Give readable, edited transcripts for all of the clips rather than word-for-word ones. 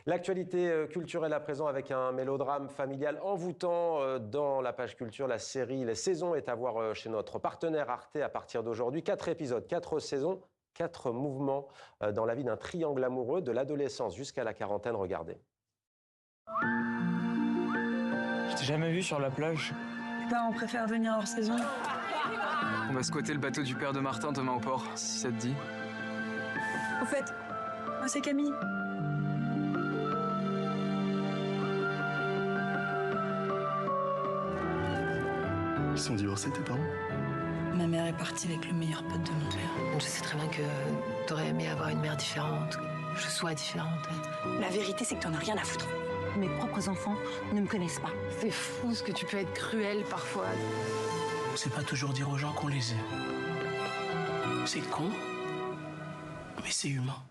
L'actualité culturelle à présent avec un mélodrame familial envoûtant dans la page culture. La série Les Saisons est à voir chez notre partenaire Arte à partir d'aujourd'hui. 4 épisodes, 4 saisons, 4 mouvements dans la vie d'un triangle amoureux de l'adolescence jusqu'à la quarantaine. Regardez. Je t'ai jamais vu sur la plage. On préfère venir hors saison. On va squatter le bateau du père de Martin demain au port, si ça te dit. Au fait, moi c'est Camille. Ils sont divorcés, tes parents? Ma mère est partie avec le meilleur pote de mon père. Je sais très bien que t'aurais aimé avoir une mère différente, que je sois différente. La vérité, c'est que t'en as rien à foutre. Mes propres enfants ne me connaissent pas. C'est fou ce que tu peux être cruel parfois. C'est pas toujours dire aux gens qu'on les aime. C'est con, mais c'est humain.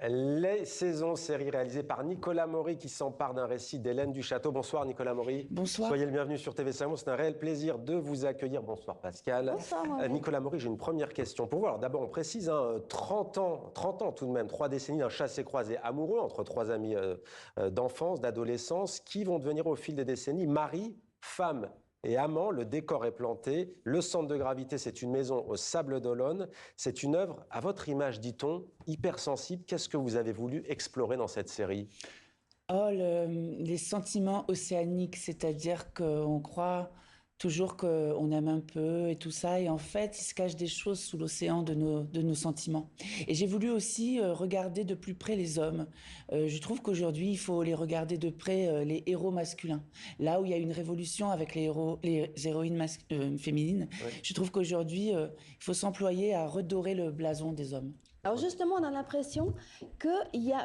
Les Saisons, série réalisée par Nicolas Maury qui s'empare d'un récit d'Hélène du Château. Bonsoir Nicolas Maury. Bonsoir. Soyez le bienvenu sur TV5 Monde. C'est un réel plaisir de vous accueillir. Bonsoir Pascal. Bonsoir. Nicolas Maury, j'ai une première question pour vous. Alors d'abord, on précise 30 ans tout de même, 3 décennies d'un chassé-croisé amoureux entre 3 amis d'enfance, d'adolescence, qui vont devenir au fil des décennies mari, femme et amant. Le décor est planté. Le centre de gravité, c'est une maison au Sable d'Olonne. C'est une œuvre, à votre image, dit-on, hypersensible. Qu'est-ce que vous avez voulu explorer dans cette série ? Les sentiments océaniques, c'est-à-dire qu'on croit toujours qu'on aime un peu et tout ça, et en fait, il se cache des choses sous l'océan de nos sentiments. Et j'ai voulu aussi regarder de plus près les hommes. Je trouve qu'aujourd'hui, il faut les regarder de près, les héros masculins. Là où il y a une révolution avec les héroïnes féminines, oui. Je trouve qu'aujourd'hui, il faut s'employer à redorer le blason des hommes. Alors justement, on a l'impression que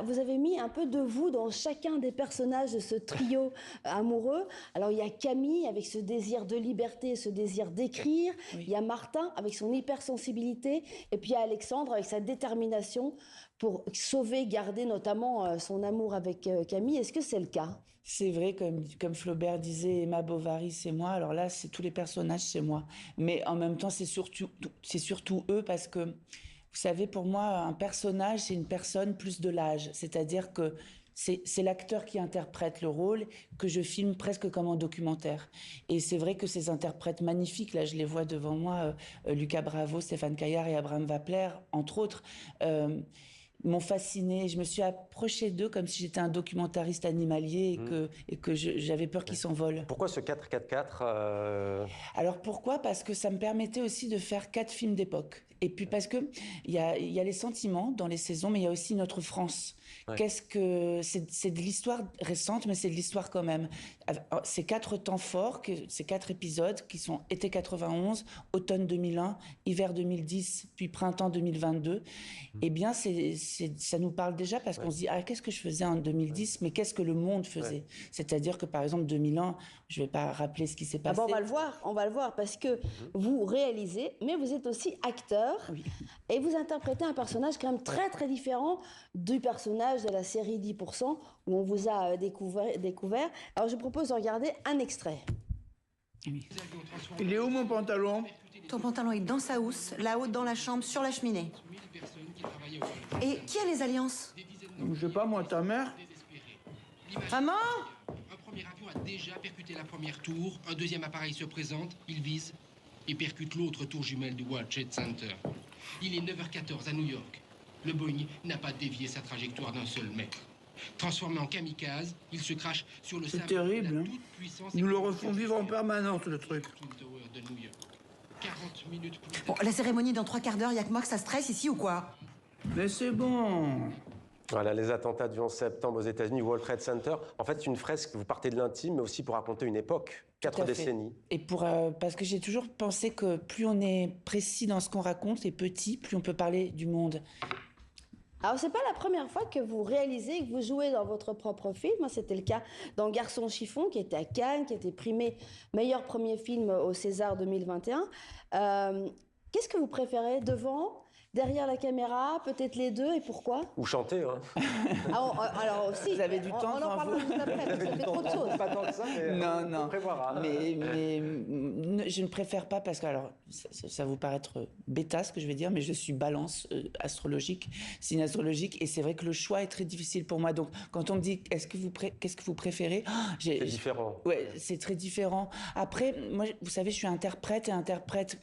vous avez mis un peu de vous dans chacun des personnages de ce trio amoureux. Alors il y a Camille avec ce désir de liberté, ce désir d'écrire. Oui. Il y a Martin avec son hypersensibilité. Et puis il y a Alexandre avec sa détermination pour sauver, garder notamment son amour avec Camille. Est-ce que c'est le cas ? C'est vrai, comme Flaubert disait, Emma Bovary, c'est moi. Alors là, c'est tous les personnages, c'est moi. Mais en même temps, c'est surtout eux parce que vous savez, pour moi, un personnage, c'est une personne plus de l'âge. C'est-à-dire que c'est l'acteur qui interprète le rôle que je filme presque comme en documentaire. Et c'est vrai que ces interprètes magnifiques, là, je les vois devant moi, Lucas Bravo, Stéphane Caillard et Abraham Wapler, entre autres, m'ont fascinée. Je me suis approchée d'eux comme si j'étais un documentariste animalier et que j'avais peur qu'ils s'envolent. Pourquoi ce 4-4-4 Alors pourquoi ? Parce que ça me permettait aussi de faire 4 films d'époque. Et puis parce que il y a les sentiments dans les saisons, mais il y a aussi notre France. Ouais. Qu'est-ce que c'est de l'histoire récente, mais c'est de l'histoire quand même. Ces 4 temps forts, ces 4 épisodes qui sont été 91, automne 2001, hiver 2010, puis printemps 2022. Eh bien, ça nous parle déjà parce qu'on se dit qu'est-ce que je faisais en 2010, mais qu'est-ce que le monde faisait. C'est-à-dire que par exemple 2001, je vais pas rappeler ce qui s'est passé. On va le voir parce que vous réalisez, mais vous êtes aussi acteur. Oui. Et vous interprétez un personnage quand même très très différent du personnage de la série 10% où on vous a découvert. Alors je propose de regarder un extrait. Oui. Il est où mon pantalon ? Ton pantalon est dans sa housse, là-haut dans la chambre, sur la cheminée. Et qui a les alliances ? Je sais pas, moi, ta mère. Maman ? Un premier avion a déjà percuté la première tour, un deuxième appareil se présente, il vise et percute l'autre tour jumelle du World Trade Center. Il est 9h14 à New York. Le Boeing n'a pas dévié sa trajectoire d'un seul mètre. Transformé en kamikaze, il se crache sur le sable. C'est terrible, hein. Ils nous le refont vivre en permanence, le truc. 40 minutes plus tard. Bon, la cérémonie dans 3 quarts d'heure, y a que moi que ça stresse ici ou quoi ? Mais c'est bon. Voilà, les attentats du 11 septembre aux États-Unis, World Trade Center. En fait, c'est une fresque, vous partez de l'intime, mais aussi pour raconter une époque, 4 décennies. Et parce que j'ai toujours pensé que plus on est précis dans ce qu'on raconte et petit, plus on peut parler du monde. Alors, c'est pas la première fois que vous réalisez, que vous jouez dans votre propre film. C'était le cas dans Garçon chiffon, qui était à Cannes, qui a été primé meilleur premier film au César 2021. Qu'est-ce que vous préférez devant derrière la caméra, peut-être les deux, et pourquoi? Ou chanter, hein. Alors aussi, Vous avez du temps on en devant parlera vous. tout après, parce que ça fait trop de choses. Pas tant que ça, mais Non. on prévoira. Mais je ne préfère pas parce que, alors, ça vous paraître bêta ce que je vais dire, mais je suis balance astrologique, signe astrologique, et c'est vrai que le choix est très difficile pour moi. Donc, quand on me dit qu'est-ce que vous préférez, c'est différent. Ouais, c'est très différent. Après, moi, vous savez, je suis interprète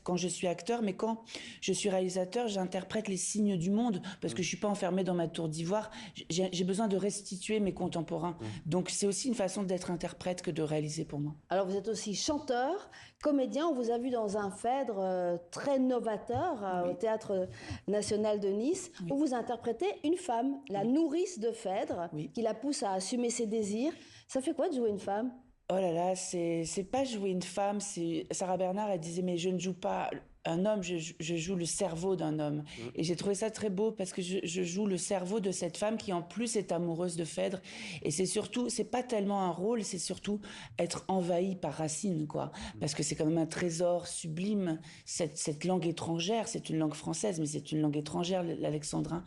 quand je suis acteur, mais quand je suis réalisateur, j'interprète les signes du monde parce que je suis pas enfermée dans ma tour d'ivoire. J'ai besoin de restituer mes contemporains. Donc, c'est aussi une façon d'être interprète que de réaliser pour moi. Alors vous êtes aussi chanteur, comédien, on vous a vu dans un Phèdre très novateur au Théâtre National de Nice, où vous interprétez une femme, la nourrice de Phèdre, qui la pousse à assumer ses désirs. Ça fait quoi de jouer une femme? Oh là là, c'est pas jouer une femme, c'est Sarah Bernard, elle disait mais je ne joue pas un homme, je joue le cerveau d'un homme. Et j'ai trouvé ça très beau parce que je joue le cerveau de cette femme qui en plus est amoureuse de Phèdre. Et c'est surtout, c'est pas tellement un rôle, c'est surtout être envahi par Racine, quoi. Parce que c'est quand même un trésor sublime, cette langue étrangère, c'est une langue française, mais c'est une langue étrangère, l'alexandrin.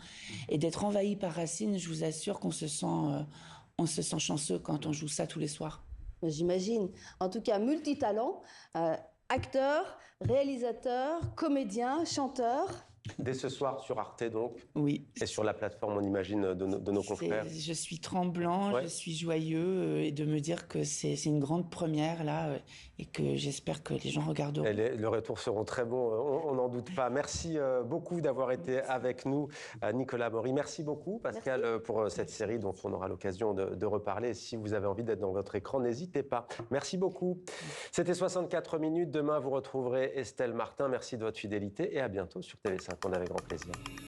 Et d'être envahi par Racine, je vous assure qu'on se sent chanceux quand on joue ça tous les soirs. J'imagine. En tout cas, multitalent, acteur, réalisateur, comédien, chanteur. Dès ce soir sur Arte, donc. Oui. Et sur la plateforme, on imagine, de nos confrères. Je suis tremblant, Ouais. je suis joyeux et de me dire que c'est une grande première là et que j'espère que les gens regarderont. Et les retours seront très bons, on n'en doute pas. Merci beaucoup d'avoir été avec nous, Nicolas Maury. Merci beaucoup, Pascal, pour cette série dont on aura l'occasion de reparler. Et si vous avez envie d'être dans votre écran, n'hésitez pas. Merci beaucoup. C'était 64 minutes. Demain, vous retrouverez Estelle Martin. Merci de votre fidélité et à bientôt sur TV5. On avait grand plaisir.